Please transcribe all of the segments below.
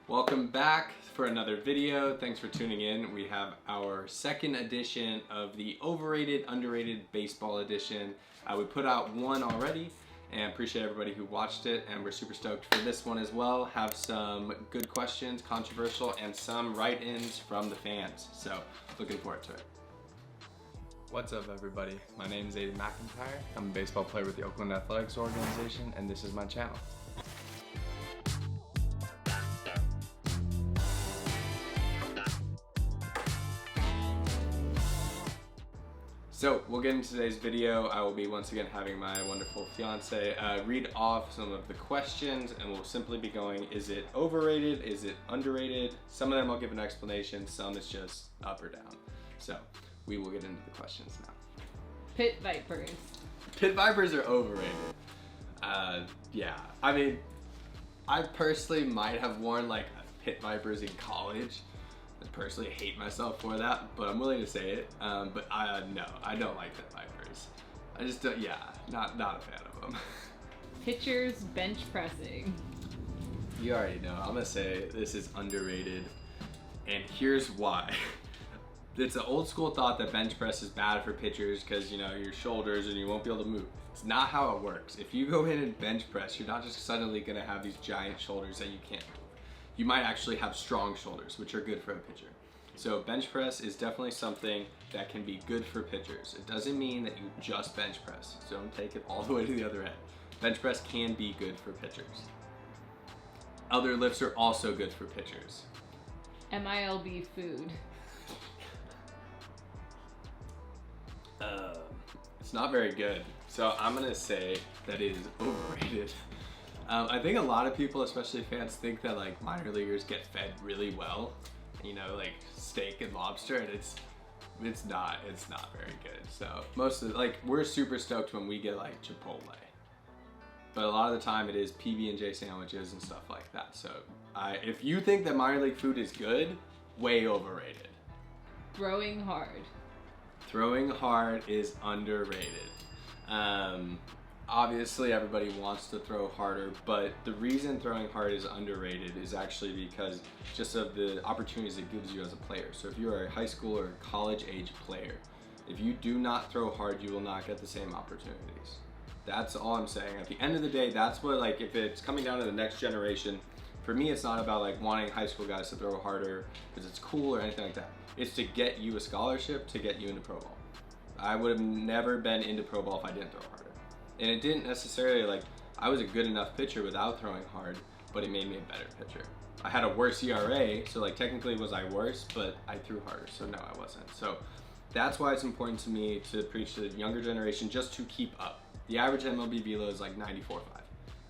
Welcome back for another video. Thanks for tuning in. We have our second edition of the Overrated, Underrated Baseball Edition. We put out one already and appreciate everybody who watched it, and we're super stoked for this one as well. Have some good questions, controversial, and some write-ins from the fans. So looking forward to it. What's up, everybody? My name is Aiden McIntyre. I'm a baseball player with the Oakland Athletics organization, and this is my channel. So we'll get into today's video. I will be once again having my wonderful fiance read off some of the questions, and we'll simply be going, is it overrated? Is it underrated? Some of them I'll give an explanation, some it's just up or down. So we will get into the questions now. Pit Vipers. Pit Vipers are overrated. Yeah, I mean, I personally might have worn like Pit Vipers in college. I personally hate myself for that, but I'm willing to say it. But no, I don't like Pit Vipers. I just don't, yeah, not a fan of them. Pitchers bench pressing. You already know, I'm gonna say this is underrated, and here's why. It's an old school thought that bench press is bad for pitchers because, you know, your shoulders and you won't be able to move. It's not how it works. If you go in and bench press, you're not just suddenly gonna have these giant shoulders that you can't move. You might actually have strong shoulders, which are good for a pitcher. So bench press is definitely something that can be good for pitchers. It doesn't mean that you just bench press, so don't take it all the way to the other end. Bench press can be good for pitchers. Other lifts are also good for pitchers. MILB food. It's not very good. So I'm gonna say that it is overrated. I think a lot of people, especially fans, think that like minor leaguers get fed really well, you know, like steak and lobster, and it's not very good. So most of like we're super stoked when we get like Chipotle, but a lot of the time it is PB&J sandwiches and stuff like that. So if you think that minor league food is good, way overrated. Throwing hard. Throwing hard is underrated. Obviously everybody wants to throw harder, but the reason throwing hard is underrated is actually because just of the opportunities it gives you as a player. So if you're a high school or college age player, if you do not throw hard, you will not get the same opportunities. That's all I'm saying. At the end of the day, that's what, like, if it's coming down to the next generation, for me it's not about like wanting high school guys to throw harder because it's cool or anything like that. It's to get you a scholarship, to get you into pro ball. I would have never been into pro ball if I didn't throw harder. And it didn't necessarily, like, I was a good enough pitcher without throwing hard, but it made me a better pitcher. I had a worse ERA, so like technically was I worse, but I threw harder, so no, I wasn't. So that's why it's important to me to preach to the younger generation just to keep up. The average MLB velo is like 94.5,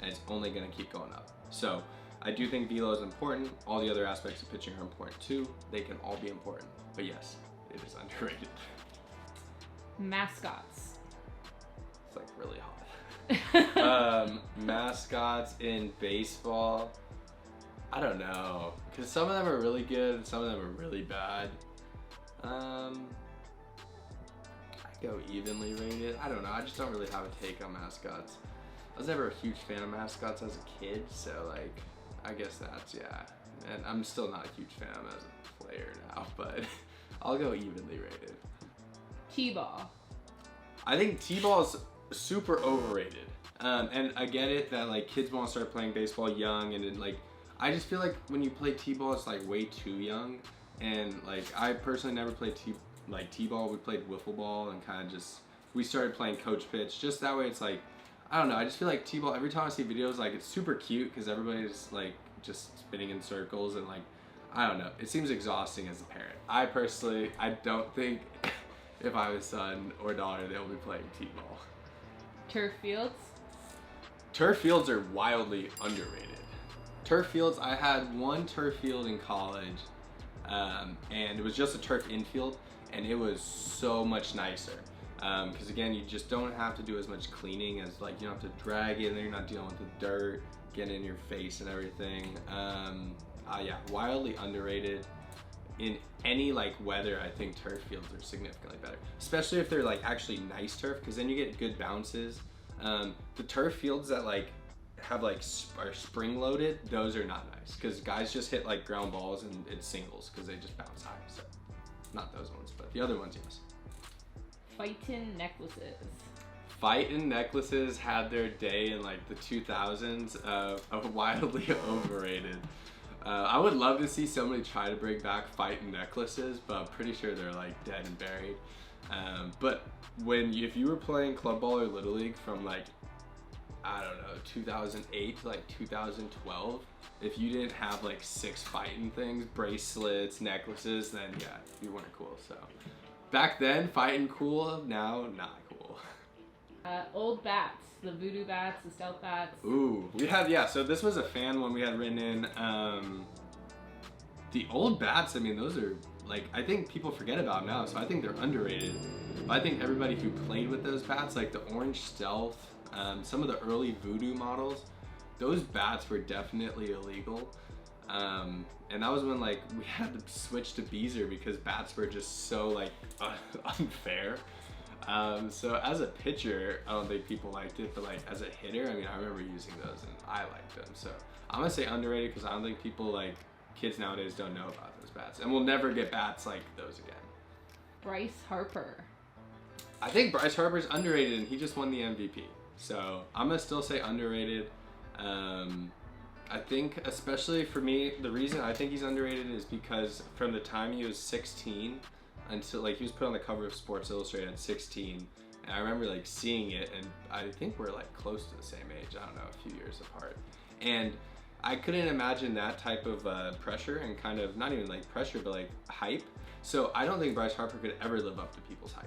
and it's only gonna keep going up. So I do think velo is important. All the other aspects of pitching are important too. They can all be important, but yes, it is underrated. Mascots. It's like really hot. Mascots in baseball, I don't know, because some of them are really good and some of them are really bad. I go evenly rated. I don't know, I just don't really have a take on mascots. I was never a huge fan of mascots as a kid, so like I guess that's, yeah, and I'm still not a huge fan of them as a player now, but I'll go evenly rated. T-ball. I think T-ball is super overrated. And I get it that like kids want to start playing baseball young, and then like I just feel like when you play T-ball it's like way too young, and like I personally never played T-ball. We played wiffle ball and kind of just we started playing coach pitch just that way. It's like I don't know, I just feel like T-ball, every time I see videos, like it's super cute because everybody's like just spinning in circles, and like I don't know, it seems exhausting as a parent. I personally don't think if I have a son or daughter they'll be playing T-ball. Turf fields. Turf fields are wildly underrated. Turf fields, I had one turf field in college, and it was just a turf infield, and it was so much nicer. Because again, you just don't have to do as much cleaning as like you don't have to drag it, and then you're not dealing with the dirt getting in your face and everything. Yeah, wildly underrated. In any like weather, I think turf fields are significantly better, especially if they're like actually nice turf, because then you get good bounces. The turf fields that like have like are spring loaded, those are not nice because guys just hit like ground balls and it's singles because they just bounce high. So not those ones, but the other ones, yes. PHITEN necklaces. PHITEN necklaces had their day in like the 2000s, wildly overrated. I would love to see somebody try to bring back PHITEN necklaces, but I'm pretty sure they're like dead and buried. But if you were playing club ball or little league from like, I don't know, 2008 to like 2012, if you didn't have like 6 PHITEN things, bracelets, necklaces, then yeah, you weren't cool. So back then, PHITEN cool, now not cool. Old bats, the voodoo bats, the stealth bats. Ooh, we had, yeah, so this was a fan one we had written in. The old bats, I mean, those are like, I think people forget about them now, so I think they're underrated. But I think everybody who played with those bats, like the orange stealth, some of the early voodoo models, those bats were definitely illegal. And that was when like we had to switch to Beezer because bats were just so like unfair. So as a pitcher, I don't think people liked it, but like as a hitter, I mean, I remember using those and I liked them. So I'm gonna say underrated because I don't think people like, kids nowadays don't know about those bats, and we'll never get bats like those again. BRYCE Harper. I think Bryce Harper's underrated and he just won the MVP. So I'm gonna still say underrated. I think especially for me, the reason I think he's underrated is because from the time he was 16 until like he was put on the cover of Sports Illustrated at 16, and I remember like seeing it, and I think we're like close to the same age, I don't know, a few years apart, and I couldn't imagine that type of pressure and kind of, not even like pressure, but like hype. So I don't think Bryce Harper could ever live up to people's hype.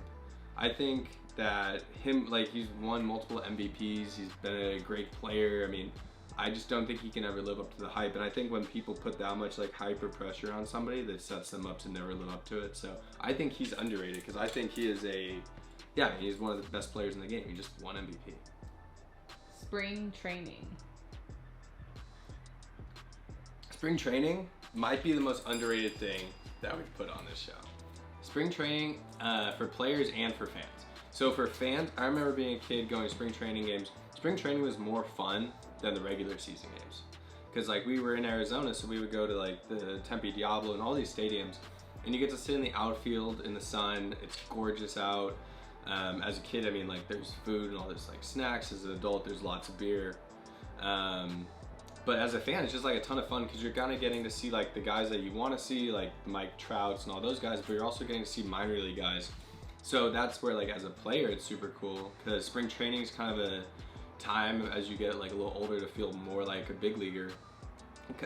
I think that him, like he's won multiple MVPs, he's been a great player. I mean, I just don't think he can ever live up to the hype. And I think when people put that much like hype or pressure on somebody, that sets them up to never live up to it. So I think he's underrated because I think he is he's one of the best players in the game. He just won MVP. Spring training. Spring training might be the most underrated thing that we've put on this show. Spring training for players and for fans. So for fans, I remember being a kid going to spring training games. Spring training was more fun than the regular season games. Because like we were in Arizona, so we would go to like the Tempe Diablo and all these stadiums, and you get to sit in the outfield in the sun. It's gorgeous out. As a kid, I mean, like there's food and all this like snacks. As an adult, there's lots of beer. But as a fan, it's just like a ton of fun because you're kind of getting to see like the guys that you want to see, like Mike Trouts and all those guys, but you're also getting to see minor league guys. So that's where like as a player, it's super cool because spring training is kind of a time as you get like a little older to feel more like a big leaguer.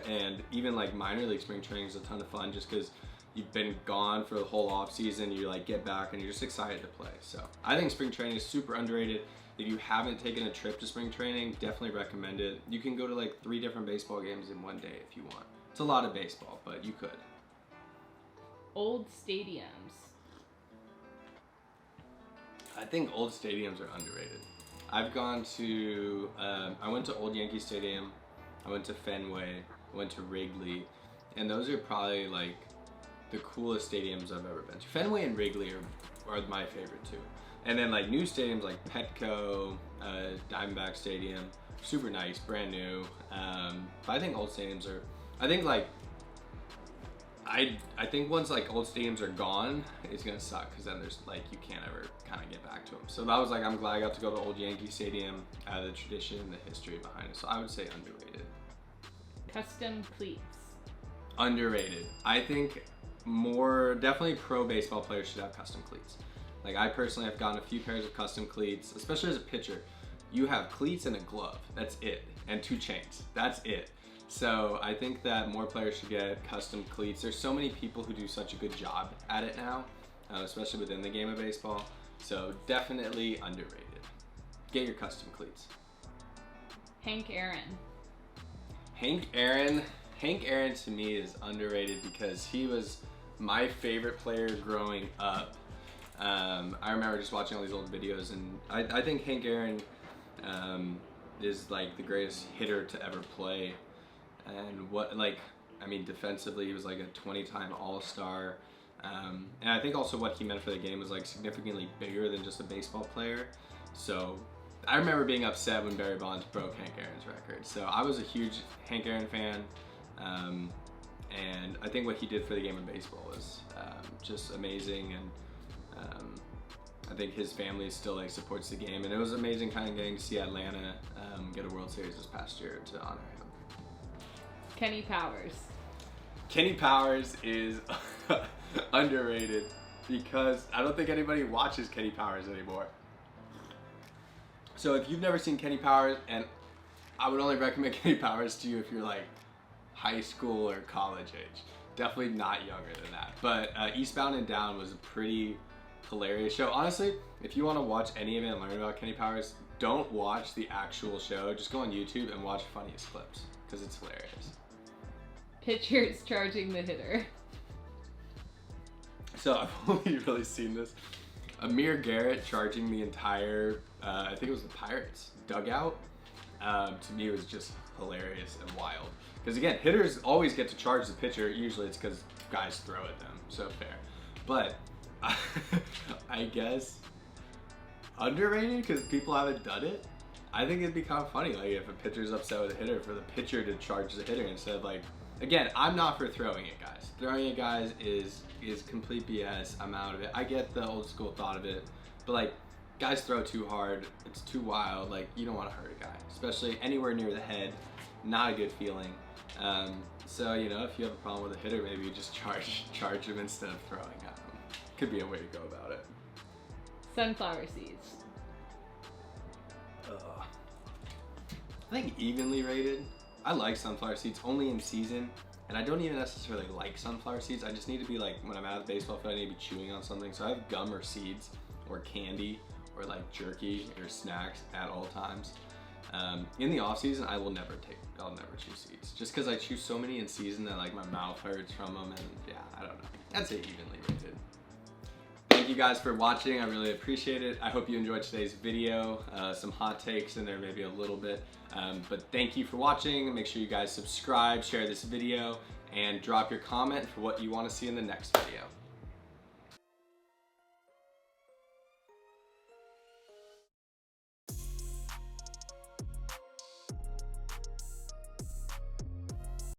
And even like minor league spring training is a ton of fun just because you've been gone for the whole off season, you like get back and you're just excited to play. So I think spring training is super underrated. If you haven't taken a trip to spring training, definitely recommend it. You can go to like 3 different baseball games in one day if you want. It's a lot of baseball, but you could. Old stadiums. I think old stadiums are underrated. I've gone to, I went to Old Yankee Stadium, I went to Fenway, I went to Wrigley, and those are probably like the coolest stadiums I've ever been to. Fenway and Wrigley are my favorite too. And then like new stadiums like Petco, Diamondback Stadium, super nice, brand new. But I think old stadiums are, I think like, I think once like old stadiums are gone, it's gonna suck because then there's like, you can't ever kind of get back to them. So that was like, I'm glad I got to go to Old Yankee Stadium, the tradition, the history behind it. So I would say underrated. Custom cleats. Underrated. I think definitely pro baseball players should have custom cleats. Like I personally have gotten a few pairs of custom cleats, especially as a pitcher. You have cleats and a glove, that's it, and 2 chains, that's it. So I think that more players should get custom cleats. There's so many people who do such a good job at it now, especially within the game of baseball. So definitely underrated. Get your custom cleats. Hank Aaron. Hank Aaron to me is underrated because he was my favorite player growing up. I remember just watching all these old videos, and I think Hank Aaron is like the greatest hitter to ever play. And defensively, he was like a 20-time All-Star. And I think also what he meant for the game was like significantly bigger than just a baseball player. So I remember being upset when Barry Bonds broke Hank Aaron's record. So I was a huge Hank Aaron fan. And I think what he did for the game of baseball was just amazing. And I think his family still like supports the game. And it was amazing kind of getting to see Atlanta get a World Series this past year to honor him. Kenny Powers. Kenny Powers is underrated because I don't think anybody watches Kenny Powers anymore. So if you've never seen Kenny Powers, and I would only recommend Kenny Powers to you if you're like high school or college age. Definitely not younger than that. But Eastbound and Down was a pretty hilarious show. Honestly, if you want to watch any of it and learn about Kenny Powers, don't watch the actual show. Just go on YouTube and watch funniest clips because it's hilarious. Pitchers charging the hitter. So I've only really seen this. Amir Garrett charging the entire, I think it was the Pirates dugout. To me, it was just hilarious and wild. Because again, hitters always get to charge the pitcher. Usually it's because guys throw at them, so fair. But I guess underrated because people haven't done it. I think it'd be kind of funny, like if a pitcher's upset with a hitter, for the pitcher to charge the hitter instead of like, again, I'm not for throwing it, guys. Throwing it, guys, is complete BS. I'm out of it. I get the old school thought of it, but like, guys throw too hard. It's too wild. Like, you don't want to hurt a guy, especially anywhere near the head. Not a good feeling. So, you know, if you have a problem with a hitter, maybe you just charge him instead of throwing at him. Could be a way to go about it. Sunflower seeds. I think evenly rated. I like sunflower seeds only in season, and I don't even necessarily like sunflower seeds. I just need to be like, when I'm at the baseball field, I need to be chewing on something. So I have gum or seeds or candy or like jerky or snacks at all times. In the off season, I'll never chew seeds, just because I chew so many in season that like my mouth hurts from them, and yeah, I don't know. I'd say evenly rated. Thank you guys for watching. I really appreciate it. I hope you enjoyed today's video. Some hot takes in there, maybe a little bit. But thank you for watching. Make sure you guys subscribe, share this video, and drop your comment for what you want to see in the next video.